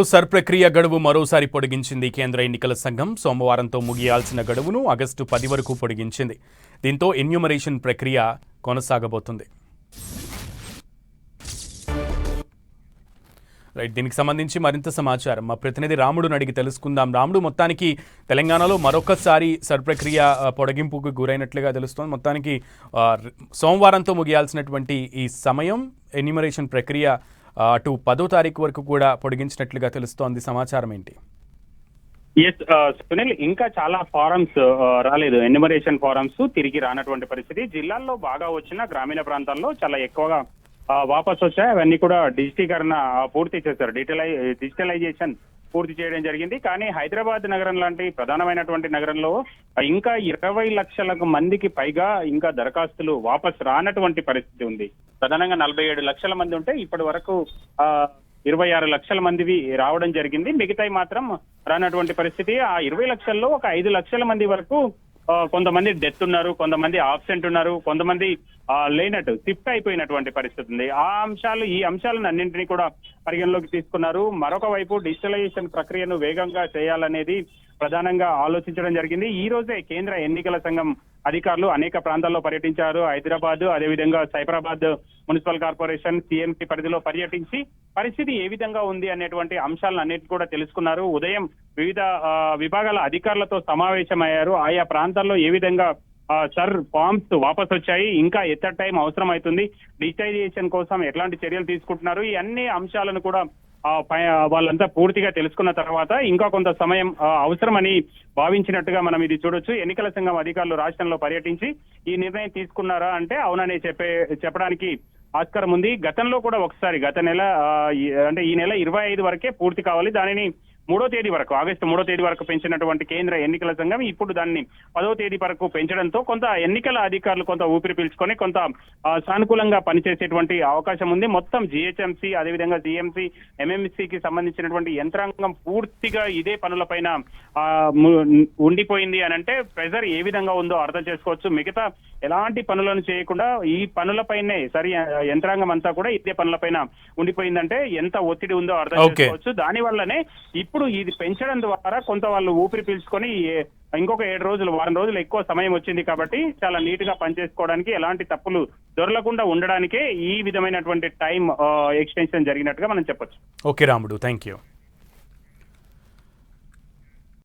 Sir ప్రక్రియ గడువు మరోసారి పొడిగించింది కేంద్ర ఎన్నికల సంఘం. సోమవారంతో ముగియాల్సిన గడువును ఆగస్టు 10 వరకు పొడిగించింది. దీంతో ఎన్యూమరేషన్ ప్రక్రియ కొనసాగబోతుంది. దీనికి సంబంధించి మరింత సమాచారం మా ప్రతినిధి రాముడుని అడిగి తెలుసుకుందాం. రాముడు, మొత్తానికి తెలంగాణలో మరొకసారి సర్ ప్రక్రియ పొడిగింపుకు గురైనట్లుగా తెలుస్తోంది. మొత్తానికి సోమవారంతో ముగియాల్సినటువంటి ఈ సమయం ఎన్యూమరేషన్ ప్రక్రియ అటు 10వ తారీఖు వరకు కూడా పొడిగించినట్లుగా తెలుస్తోంది. సమాచారం ఏంటి? సునీల్, ఇంకా చాలా ఫారమ్స్ రాలేదు. ఎన్యూమరేషన్ ఫారమ్స్ తిరిగి రానటువంటి పరిస్థితి. జిల్లాల్లో బాగా వచ్చిన గ్రామీణ ప్రాంతాల్లో చాలా ఎక్కువగా వాపస్ వచ్చాయి. అవన్నీ కూడా డిజిటీకరణ పూర్తి చేశారు. డిజిటలైజేషన్ పూర్తి చేయడం జరిగింది. కానీ హైదరాబాద్ నగరం లాంటి ప్రధానమైనటువంటి నగరంలో ఇంకా 20 లక్షల మందికి పైగా ఇంకా దరఖాస్తులు వాపస్ రానటువంటి పరిస్థితి ఉంది. ప్రధానంగా 47 లక్షల మంది ఉంటే ఇప్పటి వరకు 26 లక్షల మందివి రావడం జరిగింది. మిగతాయి మాత్రం రానటువంటి పరిస్థితి. ఆ 20 లక్షల్లో ఒక 5 లక్షల మంది వరకు కొంతమంది డెత్ ఉన్నారు, కొంతమంది ఆబ్సెంట్ ఉన్నారు, కొంతమంది లేనట్టు షిఫ్ట్ అయిపోయినటువంటి పరిస్థితి ఉంది. ఈ అంశాలను అన్నింటినీ కూడా పరిగణలోకి తీసుకున్నారు. మరొక వైపు డిజిటలైజేషన్ ప్రక్రియను వేగంగా చేయాలనేది ప్రధానంగా ఆలోచించడం జరిగింది. ఈ రోజే కేంద్ర ఎన్నికల సంఘం అధికారులు అనేక ప్రాంతాల్లో పర్యటించారు. హైదరాబాద్, అదేవిధంగా సైబరాబాద్ మున్సిపల్ కార్పొరేషన్, సిఎంసి పరిధిలో పర్యటించి పరిస్థితి ఏ విధంగా ఉంది అనేటువంటి అంశాలను అన్నిటి కూడా తెలుసుకున్నారు. ఉదయం వివిధ విభాగాల అధికారులతో సమావేశమయ్యారు. ఆయా ప్రాంతాల్లో ఏ విధంగా సర్ ఫామ్స్ వాపస్ వచ్చాయి, ఇంకా ఎంత టైం అవసరం అవుతుంది, డిజిటైజేషన్ కోసం ఎట్లాంటి చర్యలు తీసుకుంటున్నారు, ఈ అన్ని అంశాలను కూడా వాళ్ళంతా పూర్తిగా తెలుసుకున్న తర్వాత ఇంకా కొంత సమయం అవసరమని భావించినట్టుగా మనం ఇది చూడొచ్చు. ఎన్నికల సంఘం అధికారులు రాష్ట్రంలో పర్యటించి ఈ నిర్ణయం తీసుకున్నారా అంటే అవునని చెప్పడానికి ఆస్కారం ఉంది. గతంలో కూడా ఒకసారి గత నెల అంటే ఈ నెల 25 వరకే పూర్తి కావాలి, దానిని 3వ తేదీ వరకు, ఆగస్టు 3వ తేదీ వరకు పెంచినటువంటి కేంద్ర ఎన్నికల సంఘం ఇప్పుడు దాన్ని 10వ తేదీ వరకు పెంచడంతో కొంత ఎన్నికల అధికారులు కొంత ఊపిరి పీల్చుకొని కొంత సానుకూలంగా పనిచేసేటువంటి అవకాశం ఉంది. మొత్తం జిహెచ్ఎంసీ, అదేవిధంగా సిఎంసీ, ఎంఎంసీకి సంబంధించినటువంటి యంత్రాంగం పూర్తిగా ఇదే పనులపైన ఉండిపోయింది అని అంటే ప్రెజర్ ఏ విధంగా ఉందో అర్థం చేసుకోవచ్చు. మిగతా ఎలాంటి పనులను చేయకుండా ఈ పనులపైనే యంత్రాంగం అంతా కూడా ఇదే పనులపైన ఉండిపోయిందంటే ఎంత ఒత్తిడి ఉందో అర్థం చేసుకోవచ్చు. దాని వల్లనే ఇప్పుడు ఇది పెంచడం ద్వారా కొంత వాళ్ళు ఊపిరి పీల్చుకొని ఇంకొక 7 రోజులు, వారం రోజులు ఎక్కువ సమయం వచ్చింది కాబట్టి చాలా నీట్ గా పనిచేసుకోవడానికి, ఎలాంటి తప్పులు దొరలకుండా ఉండడానికే ఈ విధమైనటువంటి టైం ఎక్స్టెన్షన్ జరిగినట్టుగా మనం చెప్పొచ్చు. ఓకే రాముడు, థ్యాంక్ యూ.